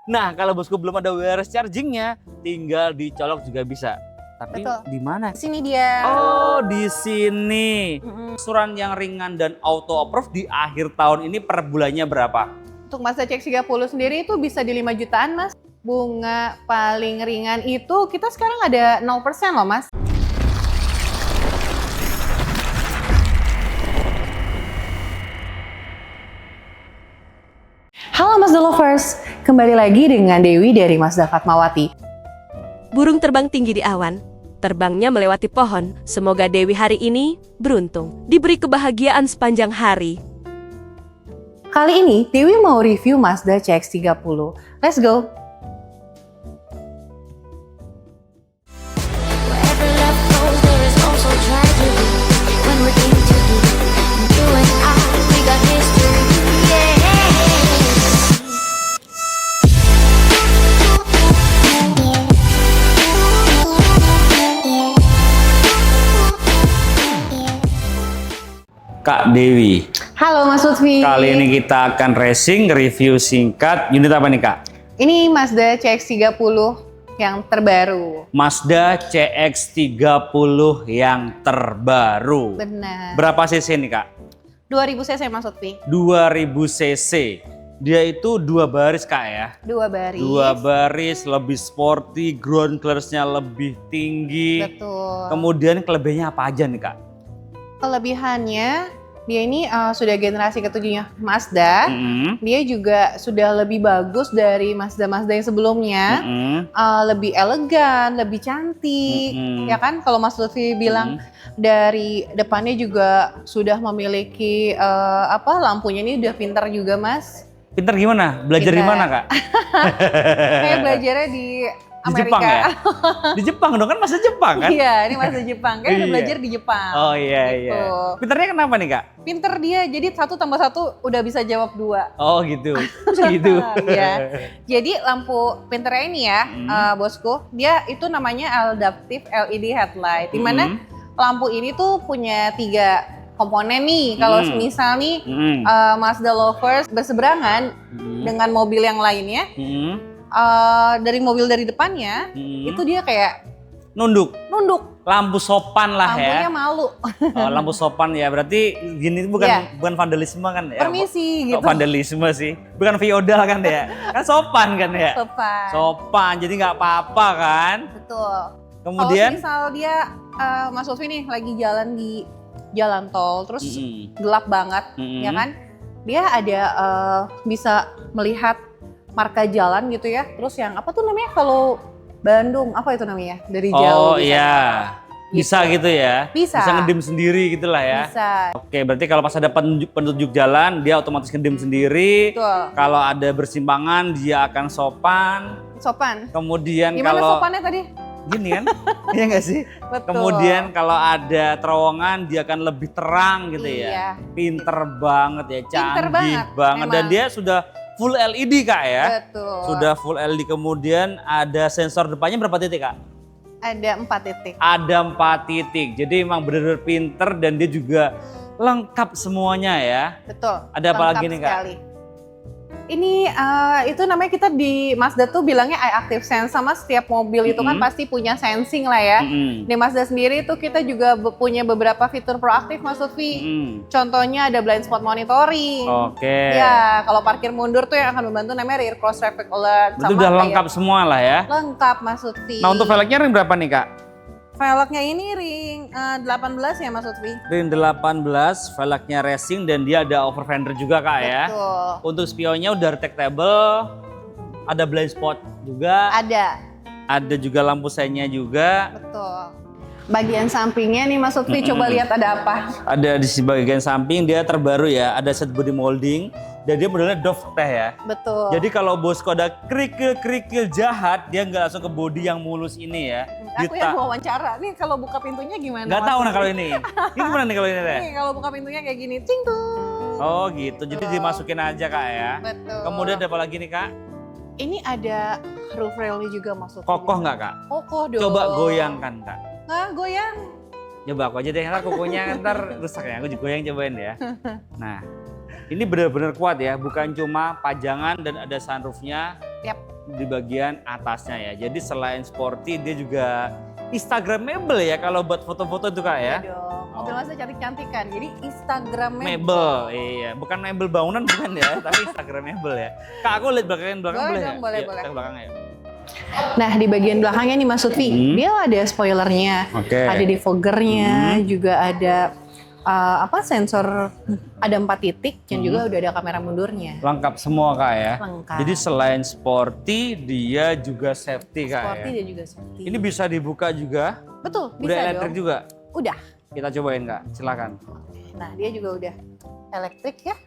Nah, kalau bosku belum ada wireless chargingnya, tinggal dicolok juga bisa. Tapi di mana? Di sini dia. Oh, di sini. Angsuran yang ringan dan auto approve di akhir tahun ini per bulannya berapa? Untuk Mazda CX-30 sendiri itu bisa di 5 jutaan, Mas. Bunga paling ringan itu kita sekarang ada 0% loh, Mas. Halo Mazda Lovers, kembali lagi dengan Dewi dari Mazda Fatmawati. Burung terbang tinggi di awan, terbangnya melewati pohon. Semoga Dewi hari ini beruntung, diberi kebahagiaan sepanjang hari. Kali ini Dewi mau review Mazda CX-30. Let's go! Kak Dewi. Halo Mas Lutfi. Kali ini kita akan racing review singkat. Unit apa nih Kak? Ini Mazda CX-30 yang terbaru. Mazda CX-30 yang terbaru. Benar. Berapa cc nih Kak? 2000 cc Mas Lutfi. 2000 cc. Dia itu 2 baris Kak ya? 2 baris. 2 baris, lebih sporty, ground clearance-nya lebih tinggi. Betul. Kemudian kelebihannya apa aja nih Kak? Kelebihannya, dia ini sudah generasi ketujuhnya Mazda. Dia juga sudah lebih bagus dari Mazda-Mazda yang sebelumnya. Lebih elegan, lebih cantik. Ya kan, kalau Mas Lutfi bilang dari depannya juga sudah memiliki lampunya ini udah pintar juga, Mas. Pintar gimana? Belajar di mana Kak? Kayak belajarnya di Amerika. Jepang ya? Di Jepang dong, kan Mazda Jepang kan? Iya, ini Mazda Jepang. Kayak udah belajar di Jepang. Oh iya, gitu. iya. Pintarnya kenapa nih Kak? Pinter dia, jadi 1 tambah 1 udah bisa jawab 2. Oh gitu, gitu. Iya. Jadi lampu pinternya ini ya, bosku, dia itu namanya Adaptive LED Headlight. Dimana lampu ini tuh punya 3 komponen nih. Kalau misal nih Mazda Lovers berseberangan dengan mobil yang lainnya, dari mobil dari depannya, itu dia kayak nunduk. Lampu sopan lah ya. Lampunya malu. Oh, lampu sopan ya, berarti gini bukan vandalisme kan ya? Permisi gitu. Kok vandalisme sih? Bukan feodal kan ya? Kan sopan kan ya? Sopan, jadi nggak apa-apa kan? Betul. Kemudian? Kalau misal dia, Mas Lutfi nih lagi jalan di jalan tol, terus gelap banget, ya kan? Dia ada bisa melihat marka jalan gitu ya. Terus yang apa tuh namanya kalau Bandung, apa itu namanya? Dari jauh. Oh iya, bisa gitu ya? Bisa ngedem sendiri gitu lah ya? Bisa. Oke, berarti kalau pas ada petunjuk jalan, dia otomatis ngedem sendiri. Betul. Kalau ada bersimpangan, dia akan sopan. Kemudian gimana kalau sopannya tadi? gini kan? Iya nggak sih? Betul. Kemudian kalau ada terowongan, dia akan lebih terang gitu Iya. ya? Pinter banget ya, canggih banget. Memang. Dan dia sudah full LED Kak ya? Betul. Sudah full LED, kemudian ada sensor depannya berapa titik Kak? Ada 4 titik. Ada 4 titik, jadi emang benar-benar pinter dan dia juga lengkap semuanya ya. Betul. Ada apa lagi nih Kak? Sekali. Ini itu namanya kita di Mazda tuh bilangnya iActive Sense, sama setiap mobil itu kan pasti punya sensing lah ya. Di Mazda sendiri tuh kita juga punya beberapa fitur proaktif Mas Lutfi. Contohnya ada blind spot monitoring. Oke. Ya, kalau parkir mundur tuh yang akan membantu namanya rear cross traffic alert. Itu udah lengkap semua lah ya. Lengkap Mas Lutfi. Nah, untuk velgnya ring berapa nih Kak? Velgnya ini ring 18 ya Mas Lutfi. Ring 18, velgnya racing dan dia ada over fender juga Kak ya. Betul. Untuk spionnya udah detectable, ada blind spot juga. Ada juga lampu seinnya juga. Betul. Bagian sampingnya nih Mas Lutfi, coba lihat ada apa? Ada di bagian samping, dia terbaru ya, ada set body molding. Dan dia modelnya Dove teh ya. Betul. Jadi kalau bosku ada kerikil-kerikil jahat, dia nggak langsung ke body yang mulus ini ya. Aku yang wawancara nih, kalau buka pintunya gimana? Nggak tahu nah kalau ini. Ini gimana nih kalau ini teh? Nih kalau buka pintunya kayak gini, ting tung. Oh gitu, jadi dimasukin aja Kak ya. Betul. Kemudian ada apa lagi nih Kak? Ini ada roof railnya juga maksudnya. Kokoh nggak Kak? Kokoh dong. Coba goyangkan Kak. Nggak goyang. Coba aku aja deh, ntar kokohnya ntar rusak ya. Aku juga goyang cobain ya. Nah, ini benar-benar kuat ya, bukan cuma pajangan dan ada sunroofnya, Yap. Di bagian atasnya ya. Jadi selain sporty dia juga Instagramable ya kalau buat foto-foto itu Kak ya. Iya dong. Mobil Mazda cantik-cantik kan. Jadi Instagramable. Mebel, iya. Bukan mebel bangunan bukan ya, tapi Instagramable ya. Kak aku lihat belakang Boleh boleh dong, ya? boleh, Iya, boleh. Ke belakang ya. Nah di bagian belakangnya nih Mas Lutfi, dia ada spoilernya, Oke. ada defoggernya, juga ada sensor, ada 4 titik dan juga udah ada kamera mundurnya. Lengkap semua Kak ya. Lengkap. Jadi selain sporty dia juga safety Kak Sporty ya. dan juga safety. Ini bisa dibuka juga. Betul, Udah bisa elektrik dong. juga. Udah. Kita cobain Kak, silakan. Nah dia juga udah elektrik ya.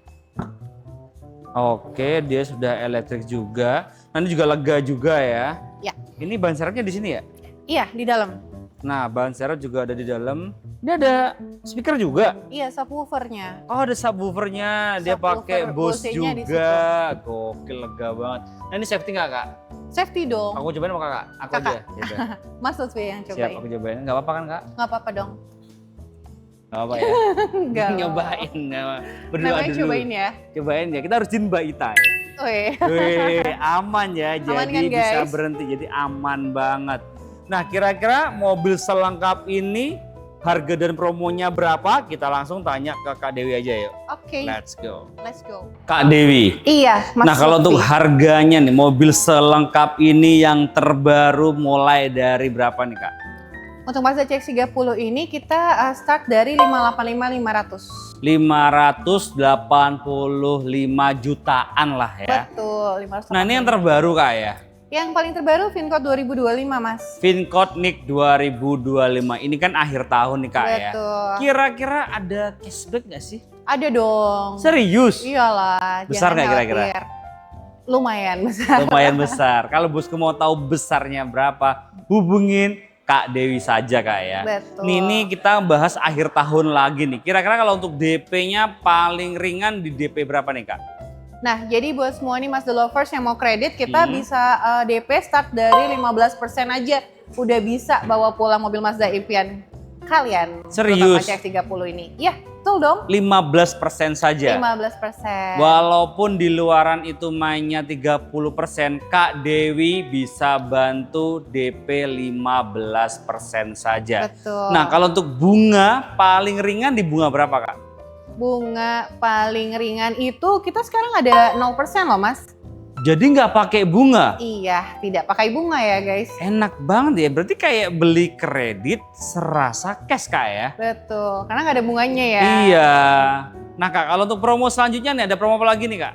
Oke, dia sudah elektrik juga. Nanti juga lega juga ya. Ya. Ini ban serepnya di sini ya? Iya di dalam. Nah, ban serep juga ada di dalam. Ini ada speaker juga. Iya subwoofernya. Oh, ada subwoofernya. Dia Subwoofer pakai Bose Bose-nya di juga. Gokil, lega banget. Nah, ini safety nggak Kak? Safety dong. Aku cobain sama Kakak? Aku Kakak. aja. Ya udah. Mas Lutfi yang Siap, cobain. aku cobain. Nggak apa-apa kan Kak? Nggak apa-apa dong. Nggak apa ya? Enggak. Nyobain. Berdua Namanya dulu. cobain ya. Cobain ya. Kita harus jin Mbak Ita ya. Wih. Wih, aman ya. Aman Jadi kan, bisa guys? berhenti. Jadi aman banget. Nah, kira-kira mobil selengkap ini harga dan promonya berapa? Kita langsung tanya ke Kak Dewi aja yuk. Oke. Let's go. Let's go. Kak Dewi. Iya, Mas Nah, kalau Lutfi. untuk harganya nih, mobil selengkap ini yang terbaru mulai dari berapa nih Kak? Untuk Mazda CX-30 ini kita start dari 585.500. 585 jutaan lah ya. Betul, 585. Nah, ini yang terbaru Kak ya. Yang paling terbaru VinCode 2025, Mas. VinCode NIK 2025. Ini kan akhir tahun nih Kak ya. Betul. Kira-kira ada cashback nggak sih? Ada dong. Serius? Iyalah. Besar jangan nggak kira-kira? khawatir. Lumayan besar. Lumayan besar. Kalau bosku mau tahu besarnya berapa, hubungin Kak Dewi saja Kak ya. Betul. Nih, ini kita bahas akhir tahun lagi nih. Kira-kira kalau untuk DP-nya paling ringan di DP berapa nih Kak? Nah, jadi buat semua nih Mazda lovers yang mau kredit, kita bisa DP start dari 15% aja. Udah bisa bawa pulang mobil Mazda impian kalian. Serius? Terutama CX-30 ini. Iya, betul dong. 15% saja. 15%. Walaupun di luaran itu mainnya 30%, Kak Dewi bisa bantu DP 15% saja. Betul. Nah, kalau untuk bunga paling ringan di bunga berapa Kak? Bunga paling ringan itu kita sekarang ada 0% loh, Mas. Jadi nggak pakai bunga? Iya, tidak pakai bunga ya guys. Enak banget ya, berarti kayak beli kredit serasa cash Kak ya? Betul, karena nggak ada bunganya ya. Iya. Nah Kak, kalau untuk promo selanjutnya nih ada promo apa lagi nih Kak?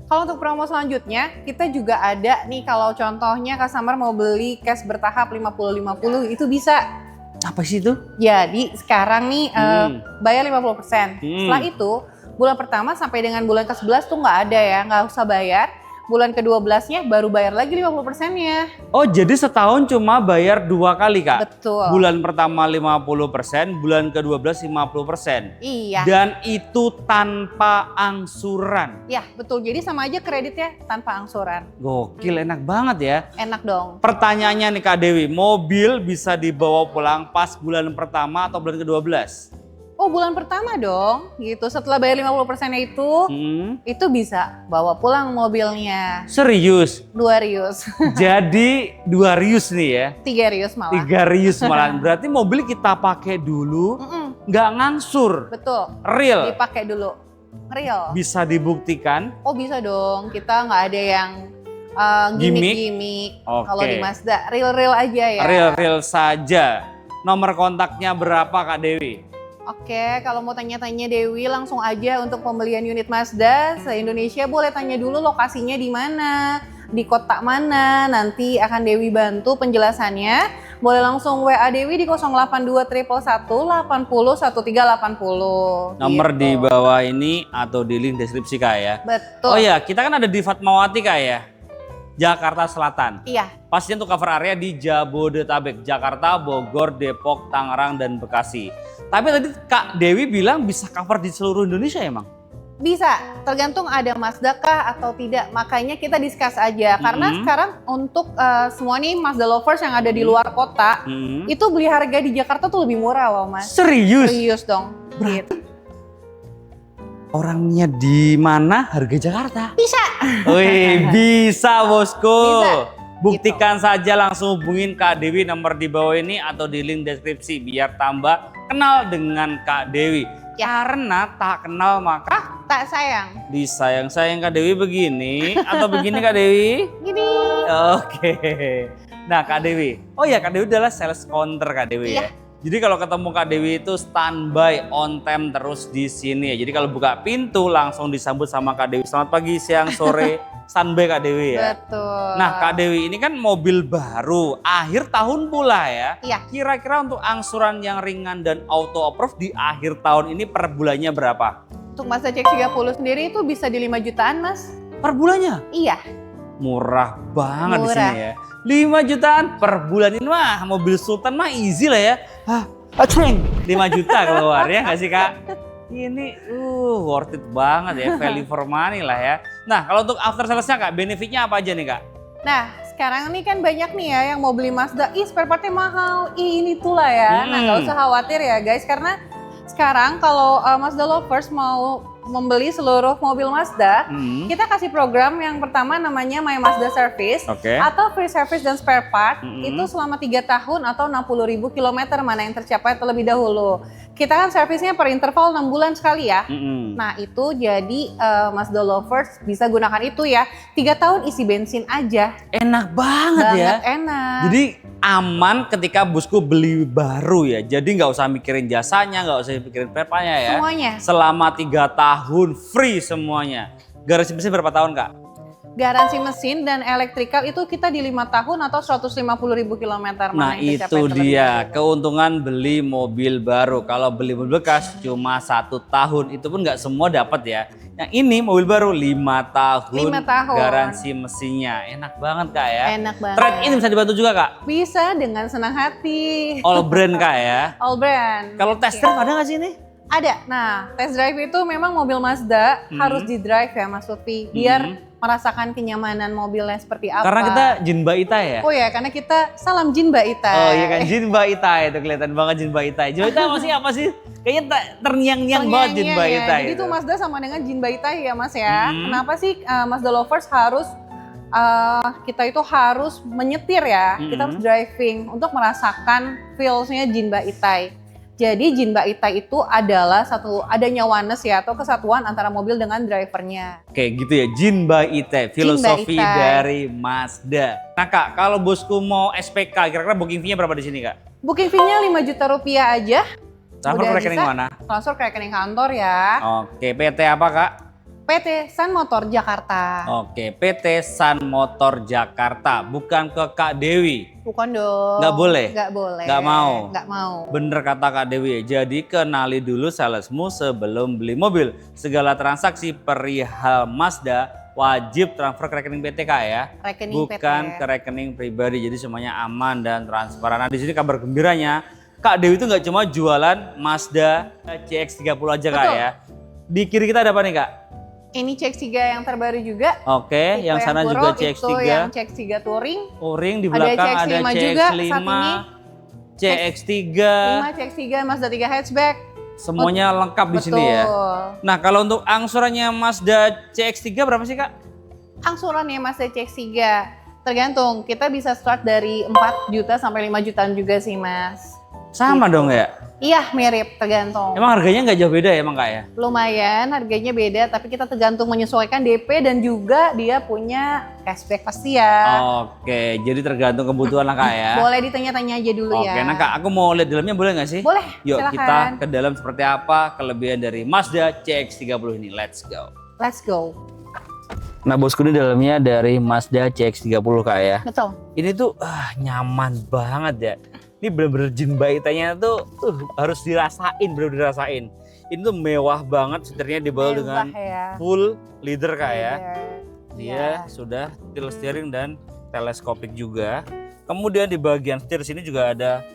Kalau untuk promo selanjutnya, kita juga ada nih kalau contohnya customer mau beli cash bertahap 50-50 itu bisa. Apa sih itu? Jadi sekarang nih bayar 50%. Setelah itu, bulan pertama sampai dengan bulan ke-11 tuh nggak ada ya, nggak usah bayar. Bulan ke-12-nya baru bayar lagi 50%-nya. Oh jadi setahun cuma bayar 2 kali Kak? Betul. Bulan pertama 50%, bulan ke-12 50%. Iya. Dan itu tanpa angsuran. Ya betul, jadi sama aja kreditnya tanpa angsuran. Gokil, enak banget ya. Enak dong. Pertanyaannya nih Kak Dewi, mobil bisa dibawa pulang pas bulan pertama atau bulan ke-12? Oh bulan pertama dong, gitu. Setelah bayar 50%-nya itu bisa bawa pulang mobilnya. Serius? 2 rius. Jadi 2 rius nih ya? 3 rius malah. 3 rius malah. Berarti mobil kita pakai dulu, nggak ngansur. Betul. Real. Dipakai dulu. Real. Bisa dibuktikan. Oh bisa dong, kita nggak ada yang gimmick-gimmick. Oke. Kalau di Mazda, real-real aja ya. Real saja. Nomor kontaknya berapa Kak Dewi? Oke, kalau mau tanya-tanya Dewi langsung aja untuk pembelian unit Mazda se-Indonesia boleh tanya dulu lokasinya di mana, di kota mana, nanti akan Dewi bantu penjelasannya. Boleh langsung WA Dewi di 082 111 80 1380. Nomor gitu. di bawah ini atau di link deskripsi Kak ya. Betul. Oh ya, kita kan ada di Fatmawati Kak ya. Jakarta Selatan. Iya. Pastinya untuk cover area di Jabodetabek, Jakarta, Bogor, Depok, Tangerang, dan Bekasi. Tapi tadi Kak Dewi bilang bisa cover di seluruh Indonesia emang? Bisa, tergantung ada Mazda kah atau tidak. Makanya kita discuss aja. Karena sekarang untuk semua nih Mazda lovers yang ada di luar kota, itu beli harga di Jakarta tuh lebih murah loh Mas. Serius? Serius dong. Berarti Orangnya di mana? Harga Jakarta. Bisa. Wih, bisa bosku. Bisa. Buktikan saja, langsung hubungin Kak Dewi nomor di bawah ini atau di link deskripsi biar tambah kenal dengan Kak Dewi. Karena tak kenal maka Tak sayang. disayang-sayang. Kak Dewi begini atau begini Kak Dewi? Gini. Oke. Nah Kak Dewi, oh ya Kak Dewi adalah sales counter Kak Dewi ya. Iya. Jadi kalau ketemu Kak Dewi itu standby on time terus di sini ya. Jadi kalau buka pintu langsung disambut sama Kak Dewi. Selamat pagi, siang, sore, standby Kak Dewi ya. Betul. Nah Kak Dewi ini kan mobil baru, akhir tahun pula ya. Iya. Kira-kira untuk angsuran yang ringan dan auto approve di akhir tahun ini per bulannya berapa? Untuk Mazda CX-30 sendiri itu bisa di 5 jutaan mas. Per bulannya? Iya. Murah banget di Murah. sini ya. 5 jutaan per bulan ini mah mobil Sultan mah easy lah ya. Hah, aceng 5 juta keluar ya nggak sih Kak? Ini worth it banget ya, value for money lah ya. Nah kalau untuk after salesnya Kak, benefitnya apa aja nih Kak? Nah sekarang nih kan banyak nih ya yang mau beli Mazda, spare partnya mahal, ini tuh lah ya. Nah nggak usah khawatir ya guys, karena sekarang kalau Mazda lovers mau membeli seluruh mobil Mazda, kita kasih program yang pertama namanya My Mazda Service atau free service dan spare part itu selama 3 tahun atau 60.000 kilometer mana yang tercapai terlebih dahulu. Kita kan servisnya per interval 6 bulan sekali ya. Nah itu jadi Mazda lovers bisa gunakan itu ya. 3 tahun isi bensin aja. Enak banget ya. Enak. Jadi aman ketika bosku beli baru ya. Jadi nggak usah mikirin jasanya, nggak usah mikirin perpanya ya. Semuanya. Selama 3 tahun free semuanya. Garansi mesin berapa tahun Kak? Garansi mesin dan elektrikal itu kita di 5 tahun atau 150.000 kilometer. Nah itu dia keuntungan beli mobil baru. Kalau beli mobil bekas cuma 1 tahun, itu pun nggak semua dapat ya. Yang ini mobil baru 5 tahun, 5 tahun. garansi mesinnya. Enak banget Kak ya. Enak banget. Trade in bisa dibantu juga Kak? Bisa dengan senang hati. All brand Kak ya. All brand. Kalau test drive ada nggak sih ini? Ada. Nah, test drive itu memang mobil Mazda harus di drive ya Mas Lutfi, biar merasakan kenyamanan mobilnya seperti apa. Karena kita Jin Mbak Ita ya? Oh ya, karena kita salam Jin Mbak Ita. Oh iya kan, Jin Mbak Ita itu kelihatan banget Jin Mbak Ita. Jin Mbak Ita apa sih? Kayaknya ternyang-nyang banget Jin Mbak ya. Ita Jadi itu. tuh Mazda sama dengan Jin Mbak Ita ya Mas ya. Kenapa sih Mazda lovers harus kita itu harus menyetir ya, kita harus driving untuk merasakan feels-nya Jin Mbak Itai. Jadi Jin Mbak Itai itu adalah adanya oneness ya atau kesatuan antara mobil dengan drivernya. Kayak gitu ya, Jin Mbak Itai, filosofi dari Mazda. Nah Kak, kalau bosku mau SPK, kira-kira booking fee-nya berapa di sini Kak? Booking fee-nya 5 juta rupiah aja. Transfer ke rekening mana? Transfer ke rekening kantor ya. Oke, PT apa Kak? PT Sun Motor Jakarta. Oke, PT Sun Motor Jakarta, bukan ke Kak Dewi. Bukan dong. Nggak boleh? Nggak boleh. Nggak mau? Nggak mau. Bener kata Kak Dewi, jadi kenali dulu salesmu sebelum beli mobil. Segala transaksi perihal Mazda wajib transfer ke rekening PT Kak ya. Rekening bukan PT. ke rekening pribadi, jadi semuanya aman dan transparan. Nah di sini kabar gembiranya, Kak Dewi itu nggak cuma jualan Mazda CX-30 aja Kak ya. Di kiri kita ada apa nih Kak? Ini CX-3 yang terbaru juga. Oke, yang sana juga CX-3. Itu yang CX-3 Touring. Touring di belakang ada CX-5 CX-5, juga saat ini. CX-3. 5 CX-3, Mazda 3 hatchback. Semuanya lengkap di sini ya. Nah, kalau untuk angsurannya Mazda CX-3 berapa sih Kak? Angsurannya Mazda CX-3 tergantung. Kita bisa start dari 4 juta sampai 5 jutaan juga sih Mas. Sama dong ya? Iya mirip, tergantung. Emang harganya nggak jauh beda ya emang Kak ya? Lumayan harganya beda, tapi kita tergantung menyesuaikan DP dan juga dia punya cashback pasti ya. Oke, jadi tergantung kebutuhan lah Kak ya? Boleh ditanya-tanya aja dulu ya. Oke, nah Kak aku mau lihat dalamnya boleh nggak sih? Boleh, Yuk silakan. kita ke dalam seperti apa kelebihan dari Mazda CX-30 ini. Let's go. Let's go. Nah bosku, ini dalamnya dari Mazda CX-30 Kak ya. Betul. Ini tuh nyaman banget ya. Ini bener-bener Jin Mbak Itanya tuh harus dirasain, bener-bener dirasain. Ini tuh mewah banget, setirnya dibawa dengan ya. full leather Kak ya. Iya. Dia sudah tilt steering dan teleskopik juga. Kemudian di bagian setir sini juga ada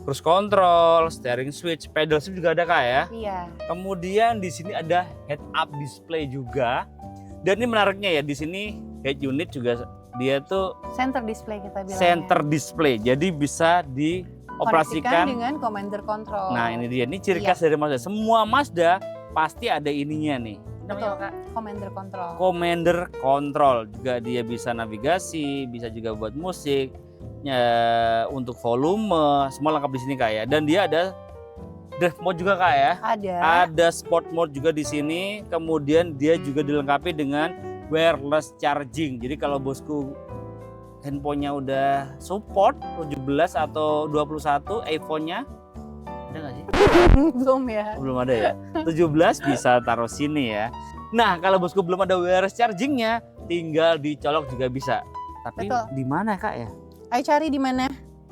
cruise control, steering switch, pedal shift juga ada Kak ya. Iya. Kemudian di sini ada head up display juga. Dan ini menariknya ya, di sini head unit juga dia tuh Center display kita bilangnya. center display, jadi bisa dioperasikan dengan commander control. Nah ini dia, ini ciri khas dari Mazda. Semua Mazda pasti ada ininya nih. Betul, Commander Control. Commander Control juga dia bisa navigasi, bisa juga buat musik, ya, untuk volume, semua lengkap di sini Kak ya. Dan dia ada drive mode juga Kak ya. Ada sport mode juga di sini. Kemudian dia juga dilengkapi dengan wireless charging. Jadi kalau bosku handphonenya udah support 17 atau 21, iPhone-nya ada nggak sih? Belum ya. Belum ada ya. 17 bisa taruh sini ya. Nah kalau bosku belum ada wireless chargingnya, tinggal dicolok juga bisa. Tapi di mana Kak ya? Ayo cari di mana?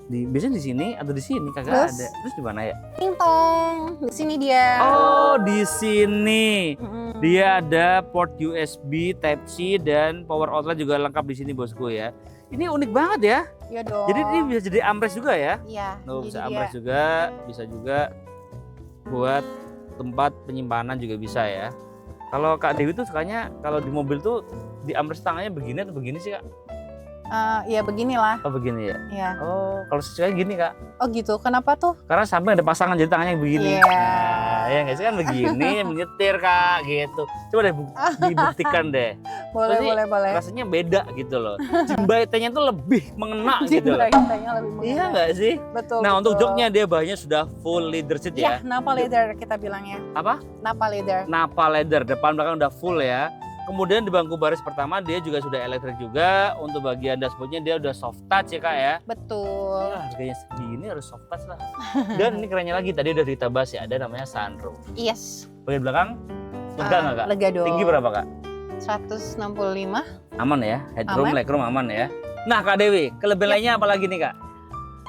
Biasanya di sini atau di sini kagak ada. Terus di mana ya? Ting tong, di sini dia. Oh di sini. Dia ada port USB Type C dan power outlet juga lengkap di sini bosku ya. Ini unik banget ya. Iya dong. Jadi ini bisa jadi armrest juga ya? Iya. Bisa armrest juga, bisa juga buat tempat penyimpanan juga bisa ya. Kalau Kak Dewi tuh sukanya kalau di mobil tuh di armrest tangannya begini atau begini sih Kak? Ya beginilah. Oh begini ya? Iya. Oh kalau sesuai gini Kak? Oh gitu, kenapa tuh? Karena samping ada pasangan jadi tangannya begini. Iya. Nah, ya nggak sih kan begini menyetir Kak gitu. Coba deh dibuktikan deh. Boleh. Rasanya beda gitu loh. Jimbaitanya tuh lebih mengena gitu loh. Jimbaitanya lebih mengena. Iya nggak sih? Betul. Nah untuk joknya dia bahannya sudah full leather seat ya. Iya, Nappa leather kita bilangnya. Apa? Nappa leather. Nappa leather, depan belakang udah full ya. Kemudian di bangku baris pertama dia juga sudah elektrik juga. Untuk bagian dashboardnya dia udah soft touch ya Kak ya. Betul. Ya, harganya segini harus soft touch lah. Dan ini kerennya lagi tadi udah ditabas ya, ada namanya sunroof. Yes. Bagian belakang lega nggak Kak? Lega dong. Tinggi berapa Kak? 165. Aman ya, headroom, legroom aman ya. Nah Kak Dewi, kelebihan lainnya apa lagi nih Kak?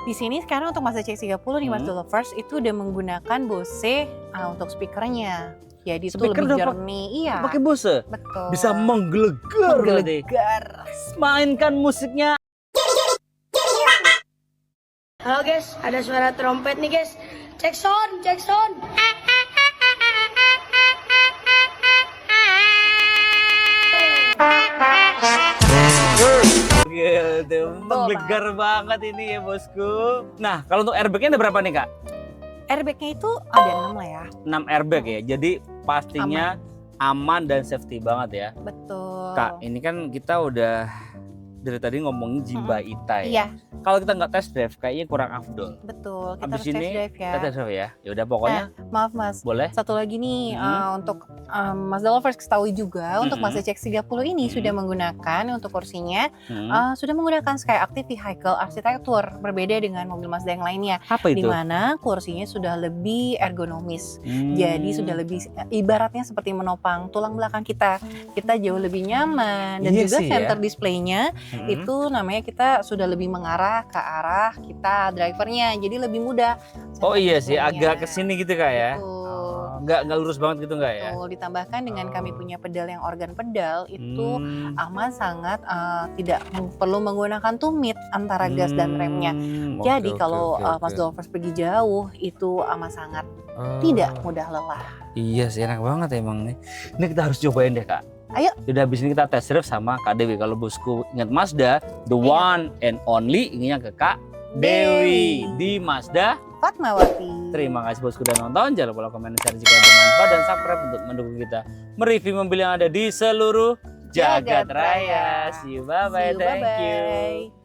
Di sini sekarang untuk Mazda CX-30 nih Mazda Lovers itu udah menggunakan Bose untuk speakernya. Jadi itu Speaker lebih jernih. Iya. Pakai Bose? Betul. Bisa menggelegar. Mainkan musiknya. Halo guys, ada suara trompet nih guys. Cek sound, cek sound. Gitu, menggelegar banget ini ya bosku. Nah kalau untuk airbagnya ada berapa nih Kak? Airbagnya itu ada 6 lah ya. 6 airbag ya, jadi pastinya aman dan safety banget ya. Betul. Kak, ini kan kita udah dari tadi ngomongin Jimbaita ya. Iya. Kalau kita nggak test drive kayaknya kurang afdol. Betul, kita Abis harus test drive ya. Kita test drive ya. Ya udah pokoknya. Maaf Mas. Boleh. Satu lagi nih untuk Mazda Lovers ketahui juga untuk Mazda CX-30 ini sudah menggunakan untuk kursinya sudah menggunakan Skyactiv Vehicle Architecture, berbeda dengan mobil Mazda yang lainnya. Apa itu? Di mana kursinya sudah lebih ergonomis. Jadi sudah lebih ibaratnya seperti menopang tulang belakang kita. Kita jauh lebih nyaman dan juga center display-nya itu namanya kita sudah lebih mengarah ke arah kita drivernya, jadi lebih mudah. Oh iya sih, agak kesini gitu Kak ya. Nggak lurus banget gitu nggak ya? Betul, ditambahkan dengan kami punya pedal yang organ pedal itu aman sangat tidak perlu menggunakan tumit antara gas dan remnya. Jadi kalau Mazda Lovers pergi jauh itu amat sangat tidak mudah lelah. Iya sih, enak banget emang nih. Ini kita harus cobain deh Kak. Ayo. Udah habis ini kita test drive sama Kak Dewi. Kalau bosku ingat Mazda, the one and only inginnya ke Kak Dewi di Mazda Fatmawati. Terima kasih bosku udah nonton. Jangan lupa komen, share jika bermanfaat dan subscribe untuk mendukung kita mereview mobil yang ada di seluruh jagat raya. See you, bye bye, thank you.